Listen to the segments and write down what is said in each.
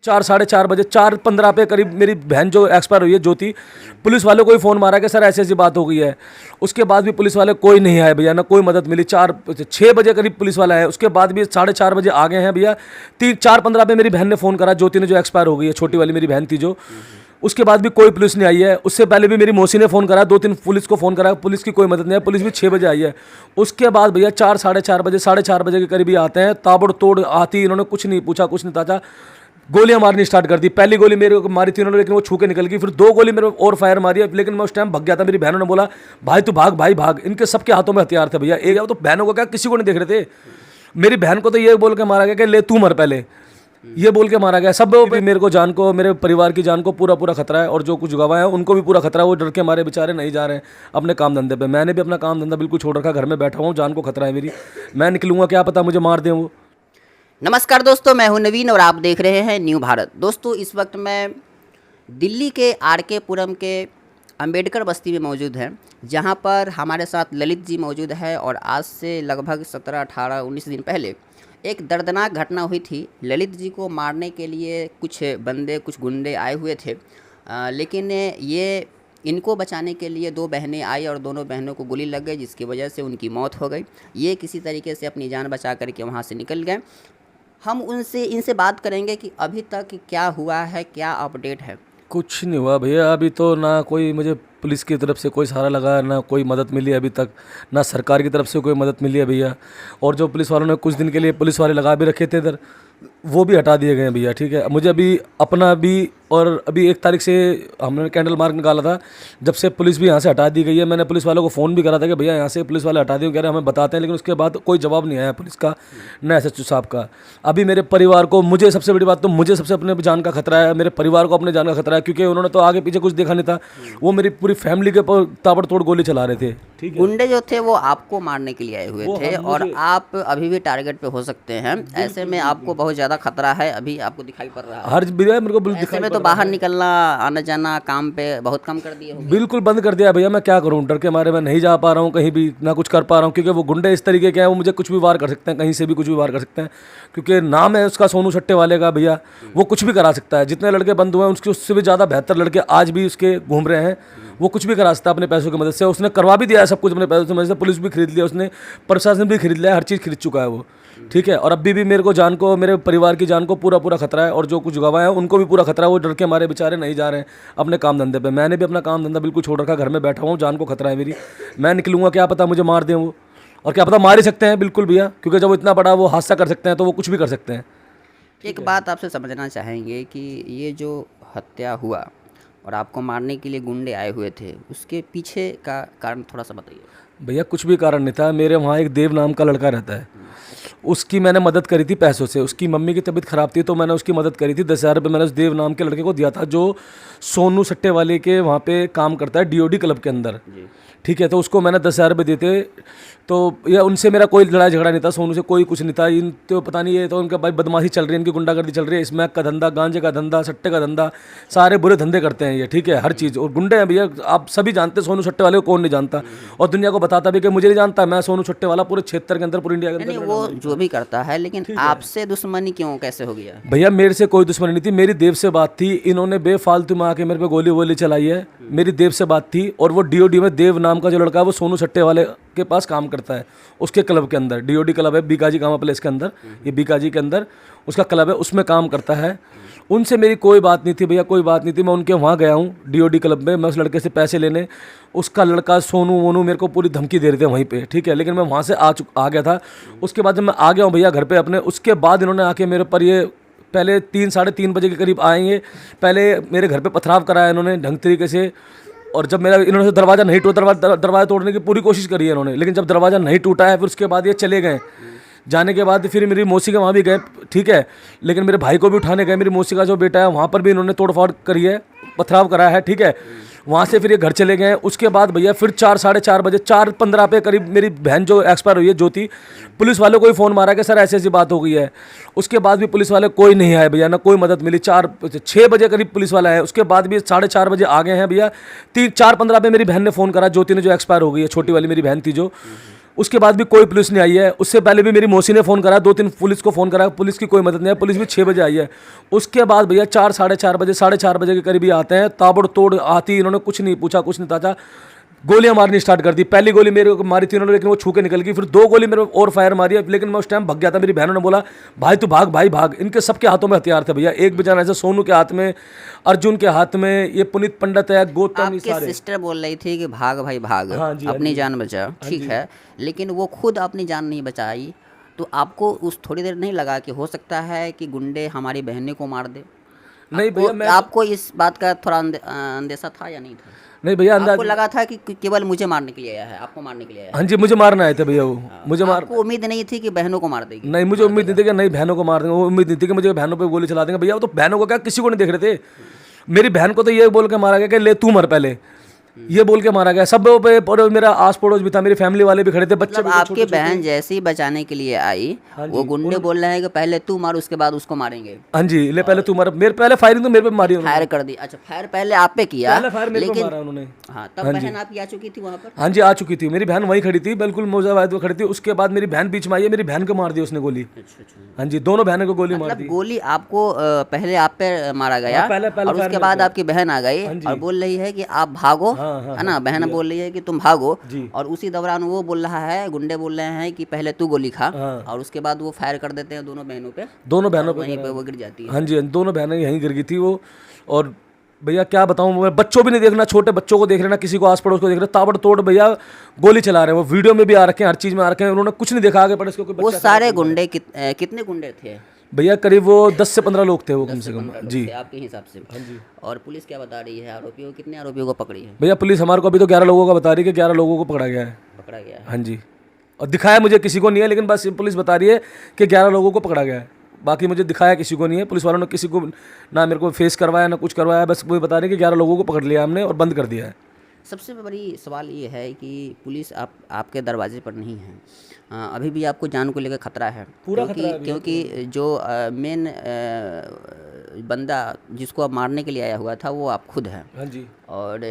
4 साढ़े 4 बजे 4:15 पे करीब मेरी बहन जो एक्सपायर हुई है ज्योति, पुलिस वालों को ही फ़ोन मारा कि सर ऐसी ऐसी बात हो गई है। उसके बाद भी पुलिस वाले कोई नहीं आए भैया, ना कोई मदद मिली। 6 बजे करीब पुलिस वाला है, उसके बाद भी 4:30 बजे आ गए हैं भैया। 4:15 पे मेरी बहन ने फ़ोन करा, ज्योति ने जो एक्सपायर हो गई है, छोटी वाली मेरी बहन थी जो। उसके बाद भी कोई पुलिस नहीं आई है। उससे पहले भी मेरी मौसी ने फ़ोन करा, 2-3 पुलिस को फ़ोन करा, पुलिस की कोई मदद नहीं है। पुलिस भी 6 बजे आई है। उसके बाद भैया 4 साढ़े 4 बजे 4:30 बजे के करीब ही आते हैं। ताबड़तोड़ आती, इन्होंने कुछ नहीं पूछा, कुछ नहीं ताचा, गोलियां मारनी स्टार्ट कर दी। पहली गोली मेरे को मारी थी उन्होंने, लेकिन वो छू के निकल गई। फिर 2 गोली मेरे और फायर मारी है, लेकिन मैं उस टाइम भाग गया था। मेरी बहनों ने बोला भाई तू भाग, भाई भाग। इनके सबके हाथों में हथियार थे भैया। एक तो बहनों को क्या, किसी को नहीं देख रहे थे। मेरी बहन को तो ये बोल के मारा गया कि ले तू मर पहले, ये बोल के मारा गया। सब भी मेरे को जान को, मेरे परिवार की जान को पूरा खतरा है, और जो कुछ गवाह हैं उनको भी पूरा खतरा है। वो डर के मारे बेचारे नहीं जा रहे हैं अपने काम धंधे पे। मैंने भी अपना काम धंधा बिल्कुल छोड़ रखा, घर में बैठा हुआ हूँ, जान को खतरा है मेरी। मैं निकलूंगा क्या पता मुझे मार दें वो। नमस्कार दोस्तों, मैं हूं नवीन और आप देख रहे हैं न्यू भारत। दोस्तों इस वक्त मैं दिल्ली के आर.के. पुरम के अंबेडकर बस्ती में मौजूद हैं, जहां पर हमारे साथ ललित जी मौजूद है। और आज से लगभग 17, 18, 19 दिन पहले एक दर्दनाक घटना हुई थी। ललित जी को मारने के लिए कुछ बंदे, कुछ गुंडे आए हुए थे, लेकिन ये इनको बचाने के लिए 2 बहनें आई और दोनों बहनों को गोली लग गई, जिसकी वजह से उनकी मौत हो गई। ये किसी तरीके से अपनी जान बचा करके वहाँ से निकल गए। हम इनसे बात करेंगे कि अभी तक क्या हुआ है, क्या अपडेट है। कुछ नहीं हुआ भैया, अभी तो ना कोई मुझे पुलिस की तरफ से कोई सहारा लगा, ना कोई मदद मिली अभी तक, ना सरकार की तरफ से कोई मदद मिली है भैया। और जो पुलिस वालों ने कुछ दिन के लिए पुलिस वाले लगा भी रखे थे इधर, वो भी हटा दिए गए हैं भैया। ठीक है, मुझे अभी अपना भी, और अभी 1 तारीख से हमने कैंडल मार्क निकाला था, जब से पुलिस भी यहाँ से हटा दी गई है। मैंने पुलिस वालों को फ़ोन भी करा था कि भैया यहाँ से पुलिस वाले हटा दिए, कह रहे हमें बताते हैं, लेकिन उसके बाद कोई जवाब नहीं आया पुलिस का, न एसएचओ साहब का। अभी मेरे परिवार को, मुझे सबसे बड़ी बात तो मुझे सबसे अपने जान का खतरा है, मेरे परिवार को अपने जान का खतरा है, क्योंकि उन्होंने तो आगे पीछे कुछ देखा नहीं था। वो मेरी पूरी फैमिली के ऊपर ताबड़तोड़ गोली चला रहे थे। ठीक है, गुंडे जो थे वो आपको मारने के लिए आए हुए थे, और आप अभी भी टारगेट पे हो सकते हैं। ऐसे में आपको बहुत ज़्यादा खतरा है, अभी आपको दिखाई पड़ रहा है। हर भैया मेरे को ऐसे में तो बाहर निकलना, आना जाना, काम पे बहुत कम कर दिए होंगे। बिल्कुल बंद कर दिया भैया। मैं क्या करूं, डर के मारे मैं नहीं जा पा रहा हूं कहीं भी, ना कुछ कर पा रहा हूं, क्योंकि वो गुंडे इस तरीके के हैं, वो मुझे कुछ भी वार कर सकते हैं, कहीं से भी कुछ भी वार कर सकते हैं। क्योंकि नाम है उसका सोनू सट्टे वाले का भैया, वो कुछ भी करा सकता है। जितने लड़के बंद हुए हैं उसके, उससे भी ज़्यादा बेहतर लड़के आज भी उसके घूम रहे हैं। वो कुछ भी करा सकता है अपने पैसों की मदद से। उसने करवा भी दिया है सब कुछ अपने पैसों की मदद से। पुलिस भी खरीद लिया उसने, प्रशासन भी खरीद लिया, हर चीज़ खरीद चुका है वो। ठीक है, और अभी भी मेरे को जान को, मेरे परिवार की जान को पूरा खतरा है, और जो कुछ गवाह हैं उनको भी पूरा खतरा है। वो डर के मारे बेचारे नहीं जा रहे हैं अपने काम धंधे पे। मैंने भी अपना काम धंधा बिल्कुल छोड़ रखा, घर में बैठा हुआ हूँ, जान को खतरा है मेरी। मैं निकलूंगा क्या पता मुझे मार दें वो, और क्या पता मार ही सकते हैं बिल्कुल भैया, क्योंकि जब वो इतना बड़ा वो हादसा कर सकते हैं तो वो कुछ भी कर सकते हैं। एक बात आपसे समझना चाहेंगे कि ये जो हत्या हुआ और आपको मारने के लिए गुंडे आए हुए थे, उसके पीछे का कारण थोड़ा सा बताइए। भैया कुछ भी कारण नहीं था। मेरे वहाँ एक देव नाम का लड़का रहता है, उसकी मैंने मदद करी थी पैसों से। उसकी मम्मी की तबीयत ख़राब थी तो मैंने उसकी मदद करी थी। 10,000 रुपये मैंने उस देव नाम के लड़के को दिया था, जो सोनू सट्टे वाले के वहाँ पे काम करता है, डीओडी क्लब के अंदर। ठीक है, तो उसको मैंने 10,000 रुपये दिए थे। तो ये उनसे मेरा कोई लड़ाई झगड़ा नहीं था, सोनू से कोई कुछ नहीं था। इन तो पता नहीं, ये तो उनका भाई बदमाशी चल रही है, इनकी गुंडागर्दी चल रही है, स्मैक का धंधा, गांजे का धंधा, सट्टे का धंधा, सारे बुरे धंधे करते हैं ये। ठीक है, हर चीज़, और गुंडे हैं भैया, आप सभी जानते हैं। सोनू सट्टे वाले को कौन नहीं जानता, और दुनिया को बताता भी कि मुझे नहीं जानता, मैं सोनू सट्टे वाला पूरे क्षेत्र के अंदर, पूरे इंडिया के अंदर। नहीं, वो जो भी करता है, लेकिन आपसे दुश्मनी क्यों, कैसे हो गया? भैया मेरे से कोई दुश्मनी नहीं थी, मेरी देव से बात थी। इन्होंने बेफालतू में आके मेरे पे गोली वोली चलाई है। मेरी देव से बात थी, और वो डीओडी में देव नाम का जो लड़का है वो सोनू सट्टे वाले के पास काम करता है, उसके क्लब के अंदर। डीओडी क्लब है बीकाजी कामा प्लेस के अंदर, ये बीकाजी के अंदर उसका क्लब है, उसमें काम करता है। उनसे मेरी कोई बात नहीं थी भैया, कोई बात नहीं थी। मैं उनके वहाँ गया हूँ डीओडी क्लब में, मैं उस लड़के से पैसे लेने। उसका लड़का सोनू वोनू मेरे को पूरी धमकी दे रहे थे वहीं पे। ठीक है, लेकिन मैं वहाँ से आ गया था। उसके बाद जब मैं आ गया हूँ भैया घर पे अपने, उसके बाद इन्होंने आके मेरे पर ये पहले 3 साढ़े 3 बजे के करीब आएंगे, पहले मेरे घर पे पथराव कराया इन्होंने ढंग तरीके से। और जब मेरा इन्होंने दरवाज़ा नहीं टूटा, दरवाज़ा तोड़ने की पूरी कोशिश करी है इन्होंने, लेकिन जब दरवाज़ा नहीं टूटा है, फिर उसके बाद ये चले गए। जाने के बाद फिर मेरी मौसी के वहाँ भी गए। ठीक है, लेकिन मेरे भाई को भी उठाने गए। मेरी मौसी का जो बेटा है वहाँ पर भी इन्होंने तोड़फाड़ करी है, पथराव कराया है। ठीक है, वहाँ से फिर ये घर चले गए। उसके बाद भैया फिर 4 साढ़े 4 बजे 4:15 पे करीब मेरी बहन जो एक्सपायर हुई है ज्योति, पुलिस वालों को ही फ़ोन मारा कि सर ऐसी ऐसी बात हो गई है। उसके बाद भी पुलिस वाले कोई नहीं आए भैया, ना कोई मदद मिली। 6 बजे करीब पुलिस वाला है, उसके बाद भी 4:30 बजे आ गए हैं भैया। 4:15 पे मेरी बहन ने फ़ोन करा, ज्योति ने जो एक्सपायर हो गई है, छोटी वाली मेरी बहन थी जो। उसके बाद भी कोई पुलिस नहीं आई है। उससे पहले भी मेरी मौसी ने फ़ोन करा, 2-3 पुलिस को फ़ोन करा, पुलिस की कोई मदद नहीं है। पुलिस भी 6 बजे आई है। उसके बाद भैया 4 साढ़े 4 बजे, साढ़े 4 बजे के करीब ही आते हैं, ताबड़तोड़ आती, इन्होंने कुछ नहीं पूछा, कुछ नहीं ताचा, गोलियां मारनी स्टार्ट कर दी। पहली गोली मेरे को मारी थी उन्होंने, लेकिन वो छू के निकल गई। फिर 2 गोली मेरे और फायर मारी है, लेकिन मैं उस टाइम भाग गया था। मेरी बहनों ने बोला भाई तू भाग, भाई भाग। इनके सबके हाथों में हथियार थे भैया, एक बजाना ऐसे सोनू के हाथ में, अर्जुन के हाथ में, ये पुनीत पंडित है, गौतम, ये आपके सारे। सिस्टर बोल रही थी कि भाग भाई भाग, हाँ जी, हाँ अपनी जी। जान बचा, ठीक है, लेकिन वो खुद अपनी जान नहीं बचाई, तो आपको उस थोड़ी देर नहीं लगा कि हो सकता है कि गुंडे हमारी बहनों को मार दे? नहीं भैया, मैं आपको इस बात का थोड़ा अंदेशा था या नहीं था? नहीं भैया, आपको अंदाज, लगा था कि केवल मुझे मारने के लिए आया है, आपको मारने के लिए आया है? हाँ जी, मुझे मारना आए थे भैया वो, मुझे मार, आपको उम्मीद नहीं थी कि बहनों को मार देगी? नहीं मुझे उम्मीद नहीं थी कि नहीं बहनों को मार देंगे, वो उम्मीद नहीं थी कि मुझे बहनों पे गोली चला देंगे। भैया वो तो बहनों को क्या किसी को नहीं देख रहे थे। मेरी बहन को तो ये बोल के मारा गया कि ले तू मर पहले, ये बोल के मारा गया। सब पे मेरा आस पड़ोस भी था, मेरी फैमिली वाले भी खड़े थे, बच्चे मतलब भी थे, आपकी छोटे-छोटे। बहन जैसे ही बचाने के लिए आई, वो गुंडे बोल रहे हैं कि पहले तू मार, उसके बाद उसको मारेंगे, हाँ जी, ले पहले तू मर, मेरे पहले फायरिंग तो मेरे पे मारी उन्होंने। फायर कर दी। अच्छा, फायर पहले आप पे किया, पहले फायर मेरे पे लेकिन मारा उन्होंने। हाँ, तब बहन आपकी आ चुकी थी वहाँ पर? हाँ जी, आ चुकी थी, मेरी बहन वहीं खड़ी थी, बिल्कुल मोजाबाद में खड़ी थी। उसके बाद मेरी बहन बीच में आई है, मेरी बहन को मार दी उसने गोली। अच्छा अच्छा, हाँ जी, दोनों बहनों को गोली मार मतलब दी। गोली आपको पहले आप पे मारा गया, हाँ, पहले और उसके बाद आपकी बहन आ गई और बोल रही है कि आप भागो, है ना, बहन बोल रही है कि तुम भागो, जी। और उसी दौरान वो बोल रहा है, गुंडे बोल रहे हैं कि पहले तू गोली खा, हाँ। और उसके बाद वो फायर कर देते हैं दोनों बहनों पे, दोनों बहनों पे वहीं पे वो गिर जाती है। हाँ जी, दोनों बहनें यहीं गिर गई थी वो। और भैया क्या बताऊं, मैं बच्चों भी नहीं देखना, छोटे बच्चों को देख रहे ना, किसी को आस पड़ोस को देख रहे, ताबड़तोड़ भैया गोली चला रहे हैं। वो वीडियो में भी आ रखे हैं, हर चीज में आ रखे हैं, उन्होंने कुछ नहीं देखा आगे पड़े, कोई वो बच्चा सारे गुंडे कितने गुंडे थे? भैया करीब वो 10 से 15 लोग थे वो, कम से कम। 15 लोग जी थे आपके हिसाब से? हाँ जी। और पुलिस क्या बता रही है, आरोपियों कितने आरोपियों को पकड़ी है? भैया पुलिस हमारे को अभी तो 11 लोगों का बता रही है कि 11 लोगों को पकड़ा गया है। पकड़ा गया है? हाँ जी, और दिखाया मुझे किसी को नहीं है, लेकिन बस पुलिस बता रही है कि 11 लोगों को पकड़ा गया है। बाकी मुझे दिखाया किसी को नहीं है, पुलिस वालों ने किसी को ना मेरे को फेस करवाया ना कुछ करवाया, बस वो बता रहे हैं कि 11 लोगों को पकड़ लिया हमने और बंद कर दिया है। सबसे बड़ी सवाल ये है कि पुलिस आपके दरवाजे पर नहीं है, अभी भी आपको जान को लेकर खतरा है, पूरा क्योंकि खतरा है भैया, क्योंकि जो मेन बंदा जिसको आप मारने के लिए आया हुआ था वो आप खुद हैं, हाँ जी। और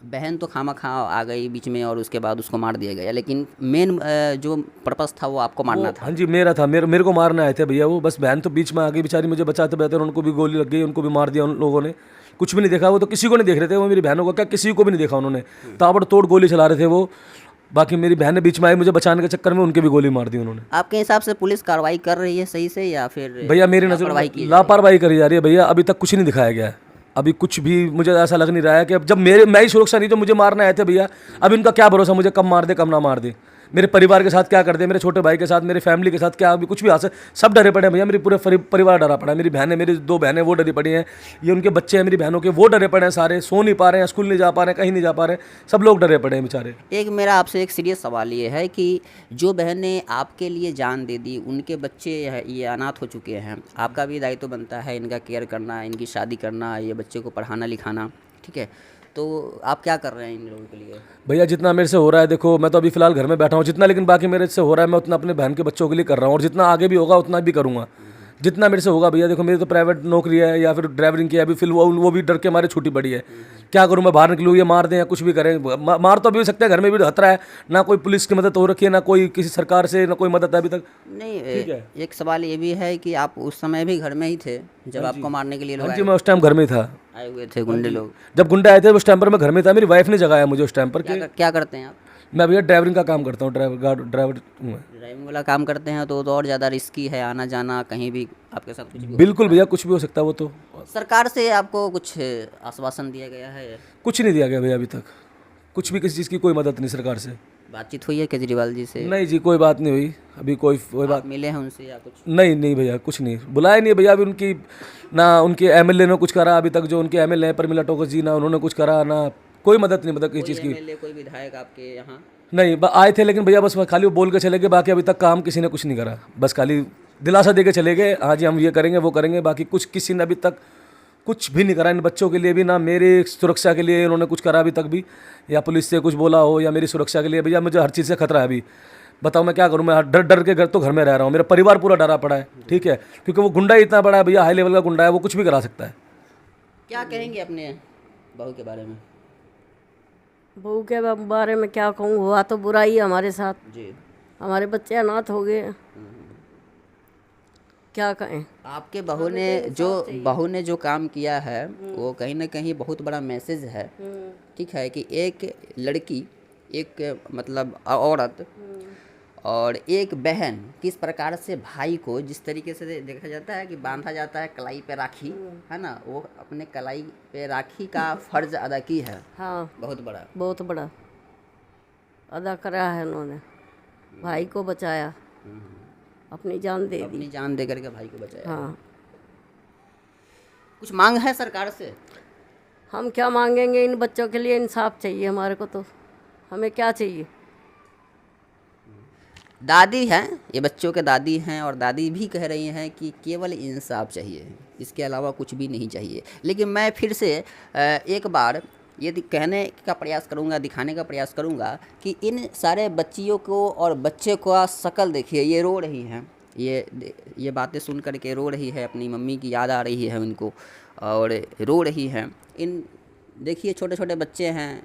बहन तो खामा खा आ गई बीच में और उसके बाद उसको मार दिया गया, लेकिन मेन जो पर्पस था वो आपको मारना था। हाँ जी, मेरा था, मेरे को मारने आए थे भैया वो, बस बहन तो बीच में आ गई बेचारी, मुझे बचाते बचाते उनको भी गोली लग गई, उनको भी मार दिया उन लोगों ने। कुछ भी नहीं देखा, वो तो किसी को नहीं देख रहे थे, वो मेरी बहनों को क्या किसी को भी नहीं देखा उन्होंने, ताबड़तोड़ गोली चला रहे थे वो। बाकी मेरी बहनें बीच में आई, मुझे बचाने के चक्कर में उनके भी गोली मार दी उन्होंने। आपके हिसाब से पुलिस कार्रवाई कर रही है सही से, या फिर भैया मेरी नज़र लापरवाही की में जा रही है? लापरवाही करी जा रही है भैया, अभी तक कुछ नहीं दिखाया गया है। अभी कुछ भी मुझे ऐसा लग नहीं रहा है कि अब जब मैं ही सुरक्षा नहीं, तो मुझे मारने आए थे भैया, अब इनका क्या भरोसा मुझे कब मार दे कब ना मार दे, मेरे परिवार के साथ क्या कर दे, मेरे छोटे भाई के साथ, मेरी फैमिली के साथ क्या अभी कुछ भी हाथ से सब डरे पड़े हैं भैया। मेरी पूरे परिवार डरा पड़ा है, मेरी बहनें, मेरी 2 बहनें वो डरी पड़ी हैं, ये उनके बच्चे हैं मेरी बहनों के, वो डरे पड़े हैं सारे, सो नहीं पा रहे हैं, स्कूल नहीं जा पा रहे हैं, कहीं नहीं जा पा रहे हैं, सब लोग डरे पड़े हैं बेचारे। एक मेरा आपसे एक सीरियस सवाल ये है कि जो बहनें आपके लिए जान दे दी, उनके बच्चे ये अनाथ हो चुके हैं, आपका भी दायित्व बनता है इनका केयर करना, इनकी शादी करना, ये बच्चे को पढ़ाना लिखाना, ठीक है, तो आप क्या कर रहे हैं इन लोगों के लिए? भैया जितना मेरे से हो रहा है, देखो मैं तो अभी फिलहाल घर में बैठा हूँ जितना, लेकिन बाकी मेरे से हो रहा है मैं उतना अपने बहन के बच्चों के लिए कर रहा हूँ, और जितना आगे भी होगा उतना भी करूँगा, जितना मेरे से होगा भैया। देखो मेरी तो प्राइवेट नौकरी है या फिर ड्राइवरिंग की है, अभी फिर वो भी डर के मारे छुट्टी पड़ी है, क्या करूँ मैं, बाहर निकलूँ ये मार दें या कुछ भी करें, मार तो अभी हो सकता है, घर में भी खतरा है, ना कोई पुलिस की मदद हो रखी है, ना कोई किसी सरकार से ना कोई मदद है अभी तक। नहीं, ठीक है। एक सवाल ये भी है कि आप उस समय भी घर में ही थे जब आपको मारने के लिए लोग हाँ जी, मैं उस टाइम घर में ही था, आए हुए थे गुंडे लोग? जब गुंडे आए थे उस टाइम पर मैं घर में था, मेरी वाइफ ने जगाया मुझे उस टाइम पर कि क्या करते हैं आप? मैं भैया ड्राइवरिंग का काम करता हूँ, ड्राइवर हूँ मैं। ड्राइविंग वाला काम करते हैं तो और ज़्यादा रिस्की है, आना जाना कहीं भी आपके साथ कुछ भी बिल्कुल भैया, कुछ भी हो सकता है वो तो। सरकार से आपको कुछ आश्वासन दिया गया है? कुछ नहीं दिया गया भैया अभी तक, कुछ भी किसी चीज़ की कोई मदद नहीं सरकार से। बातचीत हुई है केजरीवाल जी से? नहीं जी, कोई बात नहीं हुई अभी, कोई बात आप मिले हैं उनसे या कुछ? नहीं भैया, कुछ नहीं बुलाया नहीं भैया अभी, उनकी ना उनके एमएलए ने कुछ करा अभी तक, जो उनके एमएलए हैं प्रमिला टोकस जी, ना उन्होंने कुछ करा, ना कोई मदद नहीं, मतलब किसी चीज़ की एमएलए कोई विधायक आपके यहाँ? नहीं। आए थे लेकिन भैया बस खाली वो बोल के चले गए, बाकी अभी तक काम किसी ने कुछ नहीं करा, बस खाली दिलासा दे के चले गए, हाँ जी हम ये करेंगे वो करेंगे, बाकी कुछ किसी ने अभी तक कुछ भी नहीं करा, इन बच्चों के लिए भी, ना मेरे सुरक्षा के लिए उन्होंने कुछ करा अभी तक भी, या पुलिस से कुछ बोला हो या मेरी सुरक्षा के लिए। भैया मुझे हर चीज़ से खतरा है अभी, बताओ मैं क्या करूँ, मैं डर डर के घर तो घर में रह रहा हूँ, मेरा परिवार पूरा डरा पड़ा है, ठीक है, क्योंकि वो गुंडा ही इतना बड़ा है भैया, हाई लेवल का गुंडा है, वो कुछ भी करा सकता है। क्या कहेंगे अपने बहू के बारे में? बहू के बारे में क्या कहूँ, हुआ तो बुरा ही है हमारे साथ। जी। हमारे बच्चे अनाथ हो गए, क्या कहें। आपके बहू ने जो काम किया है वो कहीं ना कहीं बहुत बड़ा मैसेज है। ठीक है कि एक लड़की, एक मतलब औरत और एक बहन किस प्रकार से भाई को जिस तरीके से देखा जाता है कि बांधा जाता है कलाई पे राखी, है ना, वो अपने कलाई पे राखी का फर्ज अदा की है। हाँ, बहुत बड़ा अदा करा है उन्होंने, भाई को बचाया, अपनी जान दे दी। अपनी जान दे करके भाई को बचाया। हाँ। कुछ मांग है सरकार से? हम क्या मांगेंगे, इन बच्चों के लिए इंसाफ चाहिए हमारे को, तो हमें क्या चाहिए। दादी हैं, ये बच्चों के दादी हैं और दादी भी कह रही हैं कि केवल इंसाफ चाहिए, इसके अलावा कुछ भी नहीं चाहिए। लेकिन मैं फिर से एक बार ये कहने का प्रयास करूंगा, दिखाने का प्रयास करूंगा कि इन सारे बच्चियों को और बच्चे को शक्ल देखिए, ये रो रही हैं, ये बातें सुन कर के रो रही है, अपनी मम्मी की याद आ रही है उनको और रो रही हैं। इन देखिए छोटे छोटे बच्चे हैं,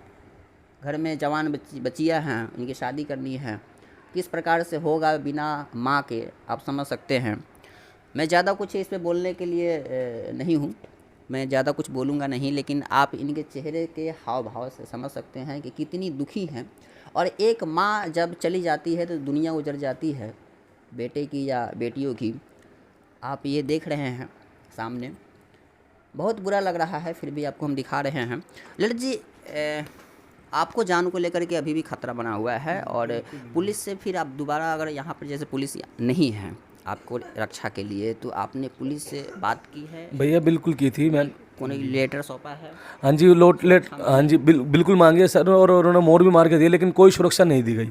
घर में जवान बच्चियाँ हैं, उनकी शादी करनी है, किस प्रकार से होगा बिना माँ के, आप समझ सकते हैं। मैं ज़्यादा कुछ इस पे बोलने के लिए नहीं हूँ, मैं ज़्यादा कुछ बोलूँगा नहीं, लेकिन आप इनके चेहरे के हाव भाव से समझ सकते हैं कि कितनी दुखी हैं। और एक माँ जब चली जाती है तो दुनिया उजड़ जाती है, बेटे की या बेटियों की। आप ये देख रहे हैं सामने, बहुत बुरा लग रहा है, फिर भी आपको हम दिखा रहे हैं। ललित जी, आपको जान को लेकर के अभी भी खतरा बना हुआ है और पुलिस से फिर आप दोबारा, अगर यहाँ पर जैसे पुलिस नहीं है आपको रक्षा के लिए, तो आपने पुलिस से बात की है? भैया बिल्कुल की थी, मैं कोई लेटर सौंपा है? हाँ जी, हाँ जी, बिल्कुल मांगे सर, और उन्होंने मोड़ भी मार के दिए, लेकिन कोई सुरक्षा नहीं दी गई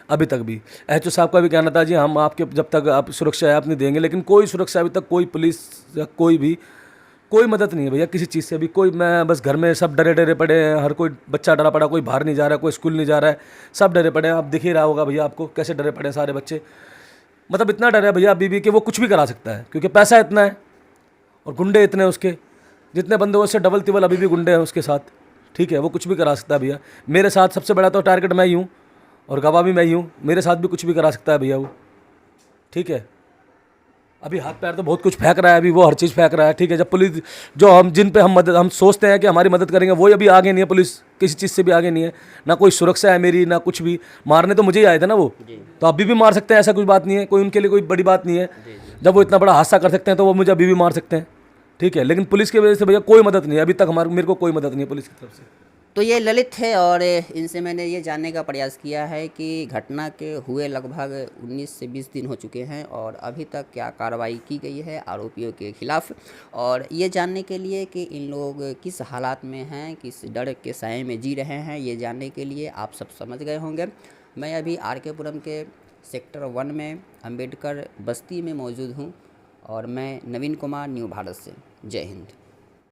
अभी तक भी। एचओ साहब का भी कहना था जी हम आपके जब तक आप सुरक्षा है आप नहीं देंगे, लेकिन कोई सुरक्षा अभी तक, कोई पुलिस या कोई मदद नहीं है भैया किसी चीज़ से अभी। कोई, मैं बस घर में सब डरे डरे पड़े हैं, हर कोई बच्चा डरा पड़ा, कोई बाहर नहीं जा रहा है, कोई स्कूल नहीं जा रहा है, सब डरे पड़े हैं। आप दिख ही रहा होगा भैया आपको कैसे डरे पड़े हैं सारे बच्चे, मतलब इतना डर है भैया अभी भी कि वो कुछ भी करा सकता है, क्योंकि पैसा इतना है और गुंडे इतने हैं उसके, जितने बंदे उससे डबल तिबल अभी भी गुंडे हैं उसके साथ। ठीक है, वो कुछ भी करा सकता है भैया। मेरे साथ सबसे बड़ा तो टारगेट मैं ही हूँ और गवाह भी मैं ही हूँ, मेरे साथ भी कुछ भी करा सकता है भैया वो। ठीक है, अभी हाथ पैर तो बहुत कुछ फेंक रहा है, अभी वो हर चीज़ फेंक रहा है। ठीक है, जब पुलिस जो जिन पे हम सोचते हैं कि हमारी मदद करेंगे, वो अभी आगे नहीं है, पुलिस किसी चीज़ से भी आगे नहीं है, ना कोई सुरक्षा है मेरी, ना कुछ भी। मारने तो मुझे ही आए थे ना वो, तो अभी भी मार सकते हैं, ऐसा कुछ बात नहीं है, कोई उनके लिए कोई बड़ी बात नहीं है। जब वो इतना बड़ा हादसा कर सकते हैं तो वो मुझे अभी भी मार सकते हैं। ठीक है, लेकिन पुलिस की वजह से भैया कोई मदद नहीं है अभी तक, मेरे को कोई मदद नहीं है पुलिस की तरफ से। तो ये ललित थे और इनसे मैंने ये जानने का प्रयास किया है कि घटना के हुए लगभग 19 से 20 दिन हो चुके हैं और अभी तक क्या कार्रवाई की गई है आरोपियों के खिलाफ, और ये जानने के लिए कि इन लोग किस हालात में हैं, किस डर के साए में जी रहे हैं, ये जानने के लिए आप सब समझ गए होंगे। मैं अभी आर.के. पुरम के सेक्टर 1 में अम्बेडकर बस्ती में मौजूद हूँ और मैं नवीन कुमार, न्यू भारत से। जय हिंद।